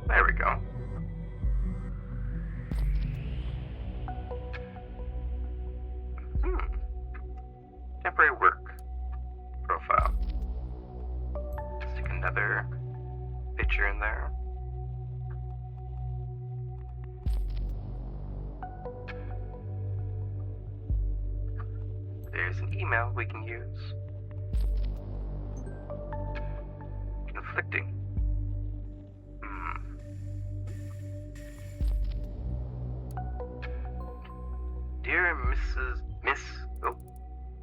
There we go. Temporary work profile. Stick another picture in there. There's an email we can use. Conflicting. Dear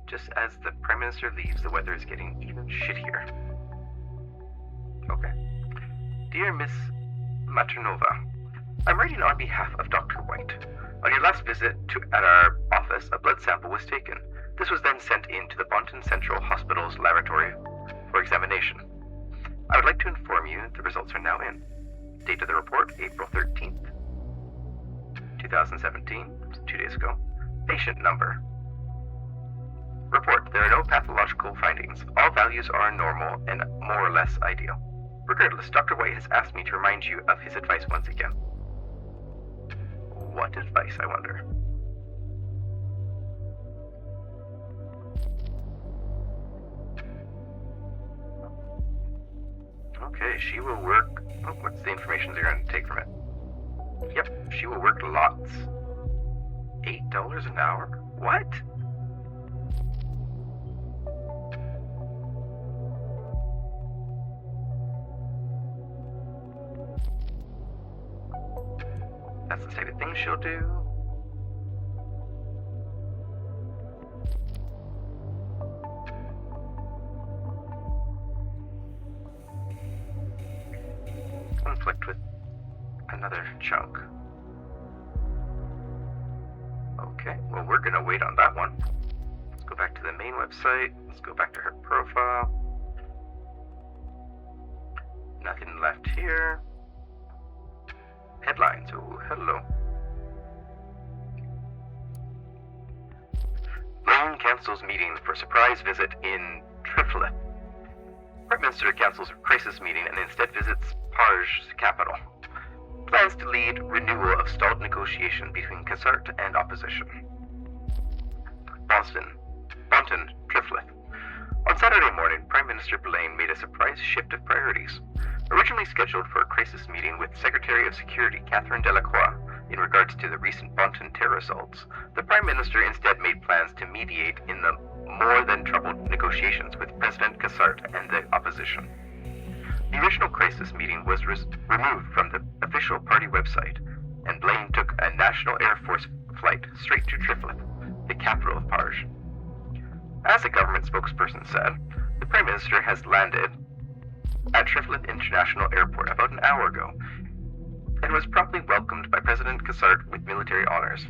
just as the Prime Minister leaves, the weather is getting even shittier. Okay. Dear Miss Maternova, I'm writing on behalf of Dr. White. On your last visit at our office, a blood sample was taken. This was then sent into the Bonton Central Hospital's laboratory for examination. I would like to inform you the results are now in. Date of the report, April 13th, 2017, 2 days ago. Patient number. Report, there are no pathological findings. All values are normal and more or less ideal. Regardless, Dr. White has asked me to remind you of his advice once again. What advice, I wonder? Okay, she will work... Oh, what's the information they're going to take from it? Yep, she will work lots. $8 an hour? What? That's the type of thing she'll do. Conflict with another chunk. Okay, well, we're gonna wait on that one. Let's go back to the main website. Let's go back to her profile. Nothing left here. Headlines. Oh, hello. Lane cancels meeting for surprise visit in Triflet. Prime Minister cancels crisis meeting and instead visits Parge's capital. Plans to lead renewal of stalled negotiation between Cassart and opposition. Bonton, Triflet. On Saturday morning, Prime Minister Blaine made a surprise shift of priorities. Originally scheduled for a crisis meeting with Secretary of Security Catherine Delacroix in regards to the recent Bonton terror assaults, the Prime Minister instead made plans to mediate in the more than troubled negotiations with President Cassart and the opposition. The original crisis meeting was removed from the official party website, and Blaine took a National Air Force flight straight to Triflet, the capital of Parge. As a government spokesperson said, the Prime Minister has landed at Triflet International Airport about an hour ago, and was promptly welcomed by President Cassart with military honors.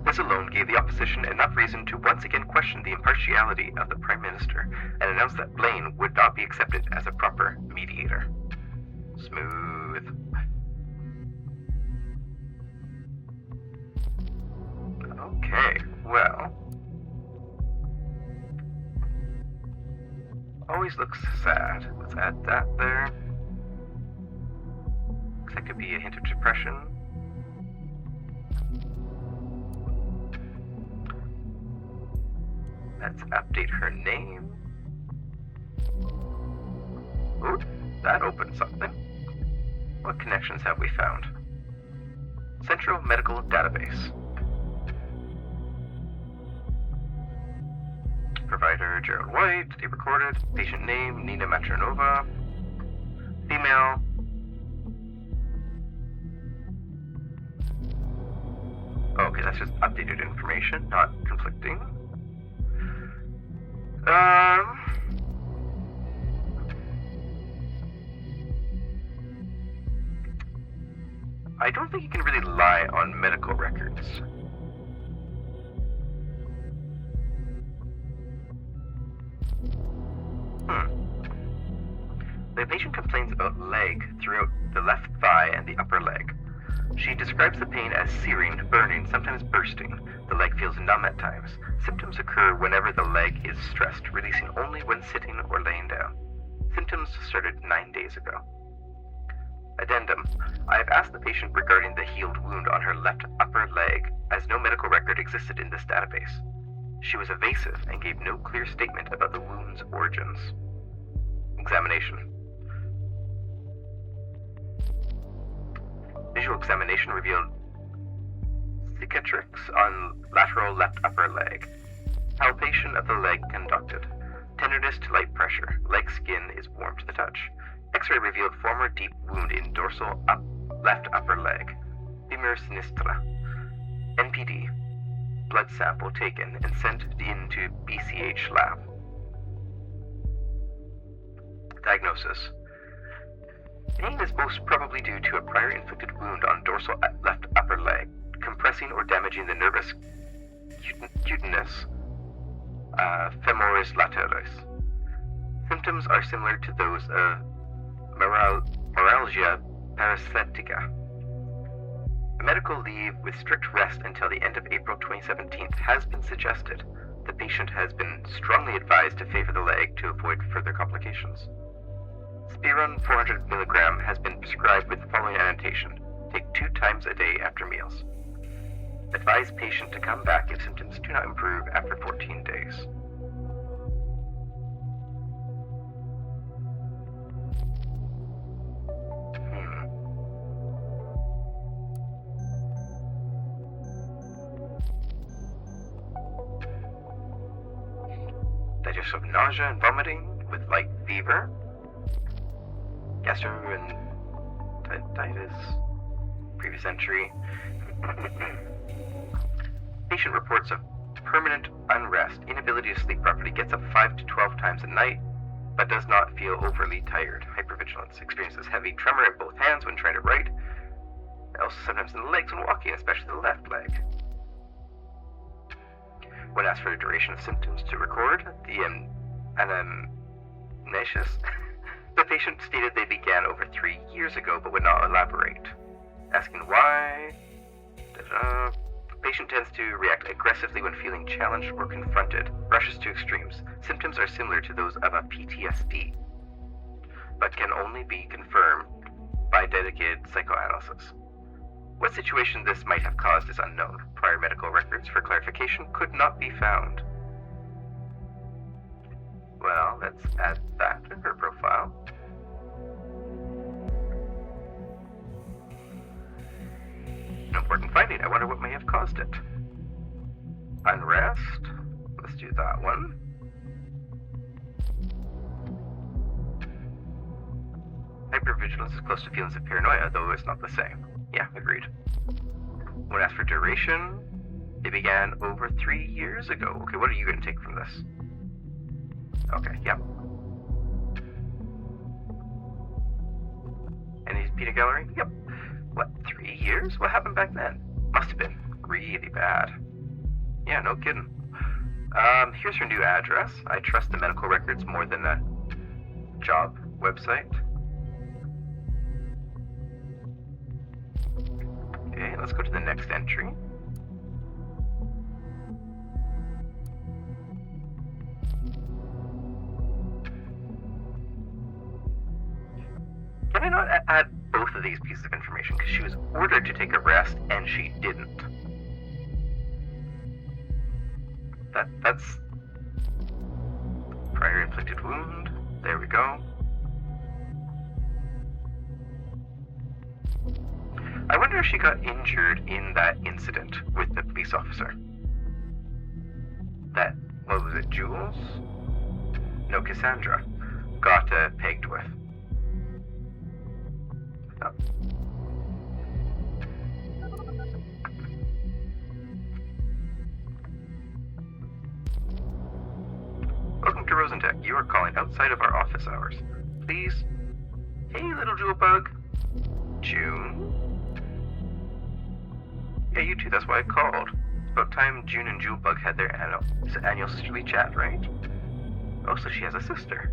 This alone gave the opposition enough reason to once again question the impartiality of the Prime Minister and announce that Blaine would not be accepted as a proper mediator. Smooth. Okay, well... Always looks sad. Let's add that there. That could be a hint of depression. Let's update her name. Ooh, that opened something. What connections have we found? Central Medical Database. Provider Gerald White, they recorded. Patient name Nina Maternova. Female. Okay, that's just updated information, not conflicting. I don't think you can really rely on medical records. The patient complains about leg throughout the left thigh and the upper leg. She describes the pain as searing, burning, sometimes bursting. The leg feels numb at times. Symptoms occur whenever the leg is stressed, releasing only when sitting or laying down. Symptoms started 9 days ago. A Addendum. I have asked the patient regarding the healed wound on her left upper leg, as no medical record existed in this database. She was evasive and gave no clear statement about the wound's origins. Examination. Visual examination revealed cicatrix on lateral left upper leg. Palpation of the leg conducted. Tenderness to light pressure. Leg skin is warm to the touch. X-ray revealed former deep wound in dorsal left upper leg. Femur sinistra. NPD. Blood sample taken and sent into BCH lab. Diagnosis. Pain is most probably due to a prior inflicted wound on dorsal left upper leg, compressing or damaging the nervus cutaneus femoris lateralis. Symptoms are similar to those of neuralgia paraesthetica. A medical leave with strict rest until the end of April 2017 has been suggested. The patient has been strongly advised to favor the leg to avoid further complications. Spiron 400 mg has been prescribed with the following annotation. Take 2 times a day after meals. Advise patient to come back if symptoms do not improve after 14 days. Digestive nausea and vomiting with light fever. Gastroenteritis. Previous entry. Patient reports of permanent unrest, inability to sleep properly, gets up 5 to 12 times a night, but does not feel overly tired. Hypervigilance. Experiences heavy tremor in both hands when trying to write. Also sometimes in the legs when walking, especially the left leg. When asked for the duration of symptoms to record, the anamnesis, the patient stated they began over 3 years ago but would not elaborate. Asking why, patient tends to react aggressively when feeling challenged or confronted, rushes to extremes. Symptoms are similar to those of a PTSD, but can only be confirmed by dedicated psychoanalysis. What situation this might have caused is unknown. Prior medical records for clarification could not be found. Well, let's add that to her profile. An important finding. I wonder what may have caused it. Unrest. Let's do that one. Hypervigilance is close to feelings of paranoia, though it's not the same. Yeah, agreed. When asked for duration, it began over 3 years ago. Okay, what are you going to take from this? Okay, yep. Any peanut gallery? Yep. What, 3 years? What happened back then? Must have been really bad. Yeah, no kidding. Here's her new address. I trust the medical records more than a job website. Okay, let's go to the next entry. Can I not add both of these pieces of information? Because she was ordered to take a rest and she didn't. That's prior inflicted wound. There we go. I wonder if she got injured in that incident with the police officer. That, what was it, Jules? No, Cassandra got pegged with. Oh. Welcome to Rosentech. You are calling outside of our office hours. Please. Hey, little jewel bug. June? Yeah, you too. That's why I called. It's about time June and Julebug had their annual sisterly chat, right? Oh, so she has a sister.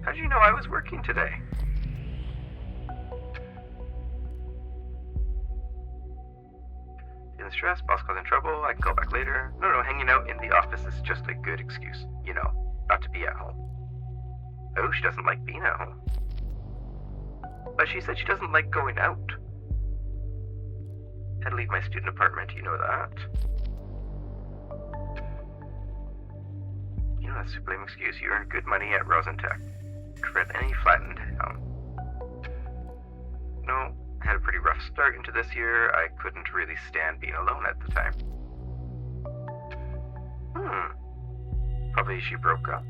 How'd you know I was working today? Feeling stressed, boss causing trouble, I can call back later. No, hanging out in the office is just a good excuse. You know, not to be at home. Oh, she doesn't like being at home. but she said she doesn't like going out. Had to leave my student apartment, you know that. You know that's a lame excuse. You earn good money at Rosentech. Credit any flattened town. No, I had a pretty rough start into this year. I couldn't really stand being alone at the time. Probably she broke up.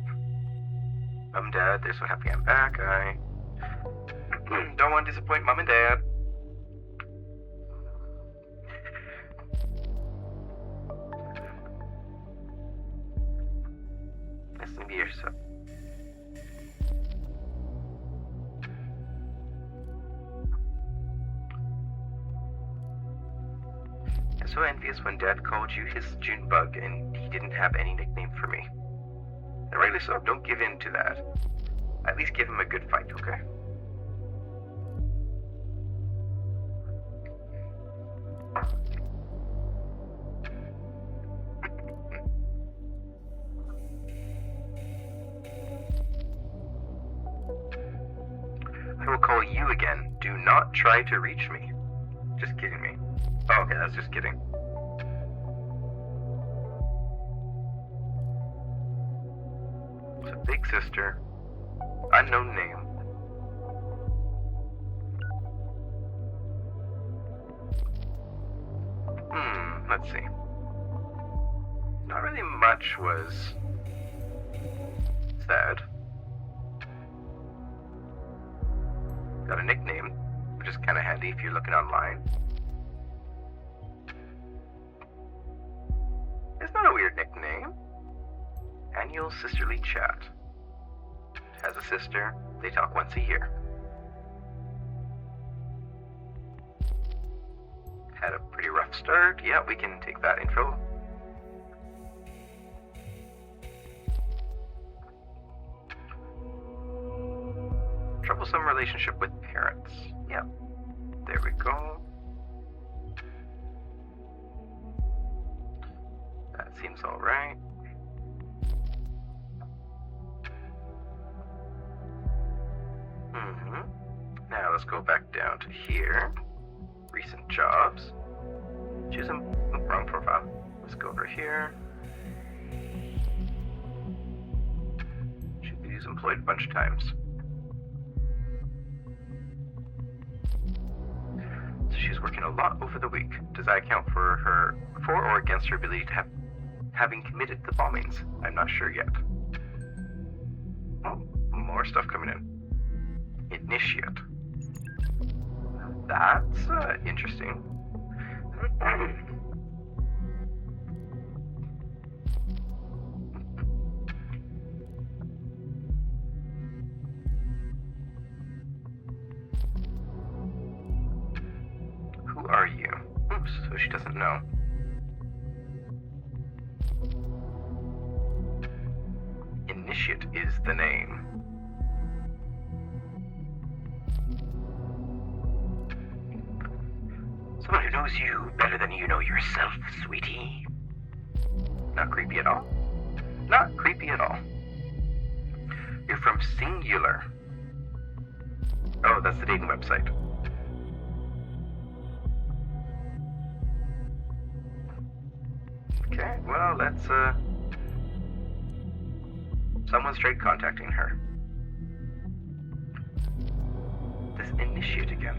Mom and Dad, they're so happy I'm back. I don't want to disappoint Mom and Dad. Listen to yourself. I'm so envious when Dad called you his June bug and he didn't have any nickname for me. And rightly so, don't give in to that. At least give him a good fight, okay? I will call you again. Do not try to reach me. Just kidding me. Oh, okay, that's just kidding. It's a big sister. Unknown name. Let's see. Not really much was said. Got a nickname, which is kind of handy if you're looking online. It's not a weird nickname. Annual sisterly chat. Has a sister. They talk once a year. Had a pretty rough start. Yeah, we can take that info. Troublesome relationship with parents. Yeah, there we go. That seems alright. Now let's go back down to here. Recent jobs. Choose a wrong profile. Let's go over here. Should be employed a bunch of times. So she's working a lot over the week. Does that account for or against her ability to having committed the bombings? I'm not sure yet. Oh, more stuff coming in. Initiate. That's interesting. Who are you? Oops, so she doesn't know. Initiate is the name. Someone who knows you better than you know yourself, sweetie. Not creepy at all. Not creepy at all. You're from Singular. Oh, that's the dating website. Okay, well, that's, someone's straight contacting her. This initiate again.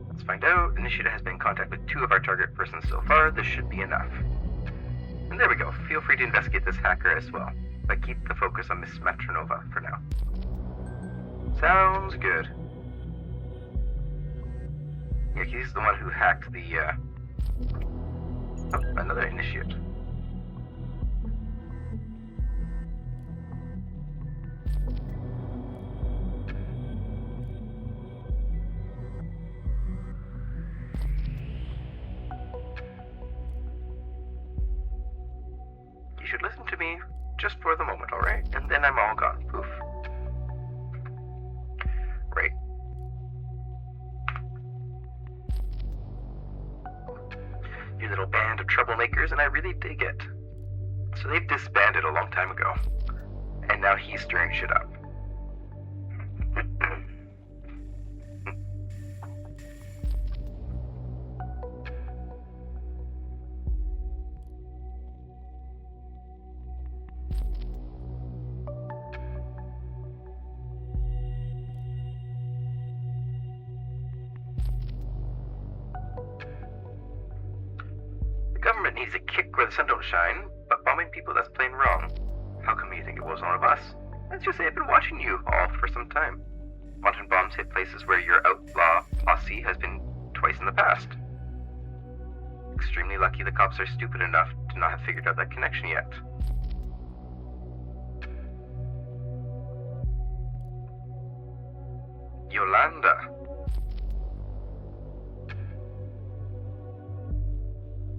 Let's find out. Initiate has been in contact with 2 of our target persons so far. This should be enough. And there we go. Feel free to investigate this hacker as well, but keep the focus on Miss Matronova for now. Sounds good. Yeah, he's the one who hacked the, oh, another initiate. You should listen to me just for the moment, alright? And then I'm all gone. Poof. Right. Your little band of troublemakers, and I really dig it. So they've disbanded a long time ago. And now he's stirring shit up. needs a kick where the sun don't shine, but bombing people, that's plain wrong. How come you think it was one of us? Let's just say I've been watching you all for some time. Wanton bombs hit places where your outlaw posse has been twice in the past. Extremely lucky the cops are stupid enough to not have figured out that connection yet. Yolanda.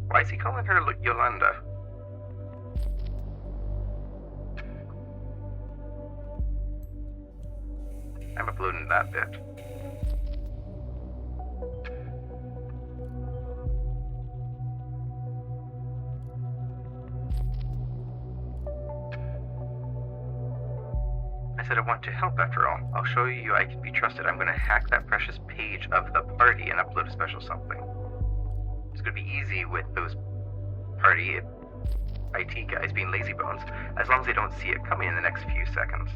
Why is he calling her Yolanda? I'm uploading that bit. I said I want to help after all. I'll show you I can be trusted. I'm going to hack that precious page of the party and upload a special something. It's going to be easy with those party IT guys being lazy bones, as long as they don't see it coming in the next few seconds.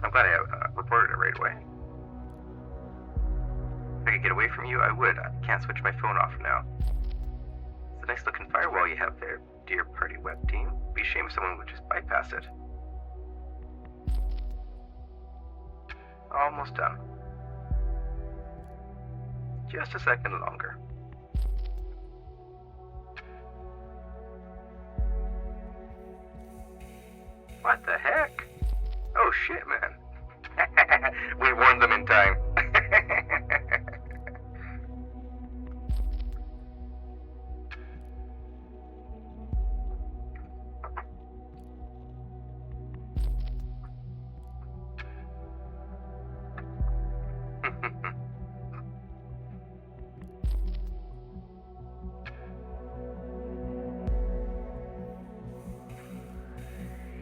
I'm glad I reported it right away. If I could get away from you, I would. I can't switch my phone off now. It's a nice looking firewall you have there, dear party web team. It'd be a shame if someone would just bypass it. Almost done. Just a second longer. What the heck? Oh shit, man. We warned them in time.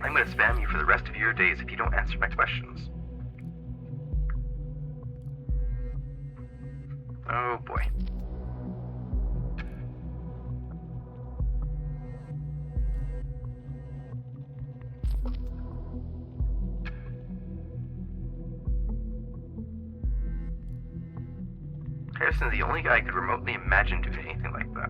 I'm going to spam you for the rest of your days if you don't answer my questions. Oh boy. Harrison's the only guy I could remotely imagine doing anything like that.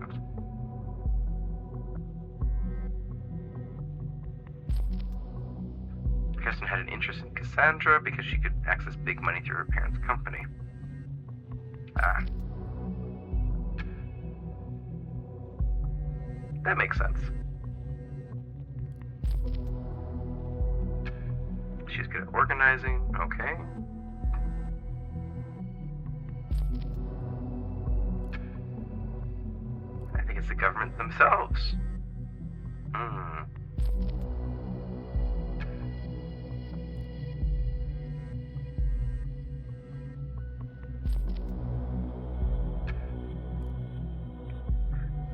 Kirsten had an interest in Cassandra because she could access big money through her parents' company. Ah. That makes sense. She's good at organizing, okay. I think it's the government themselves.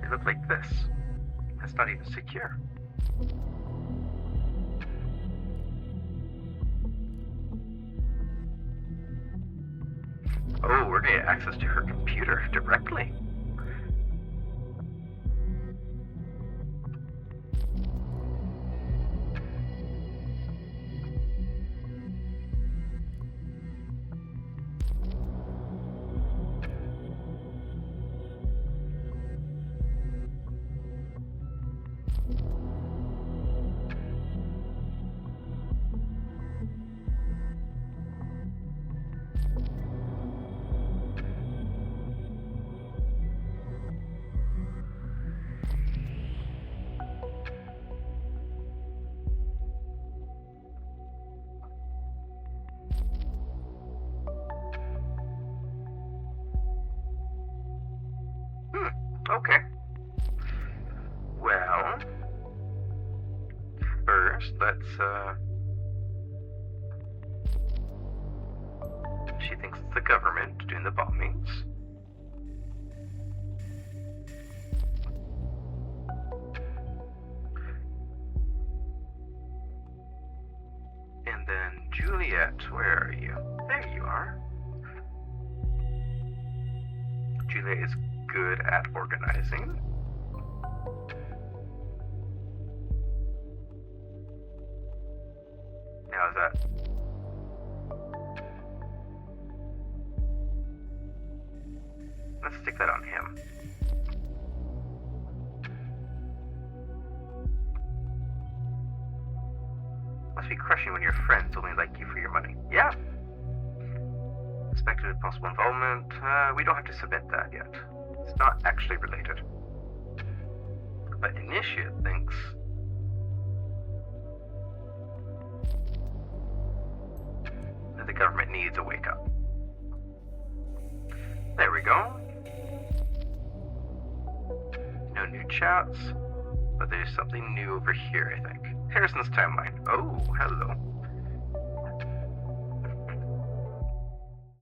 They look like this. That's not even secure. Oh, we're gonna get access to her computer directly. Okay. Well, first, let's, she thinks it's the government doing the bombings. And then, Juliet, where are you? There you are. Juliet is good at organizing. How's that? Let's stick that on him. just only like you for your money. Yeah. Suspected of possible involvement. We don't have to submit that yet. It's not actually related. But Initiate thinks that the government needs a wake-up. There we go. No new chats, but there's something new over here, I think. Harrison's timeline. Oh, hello.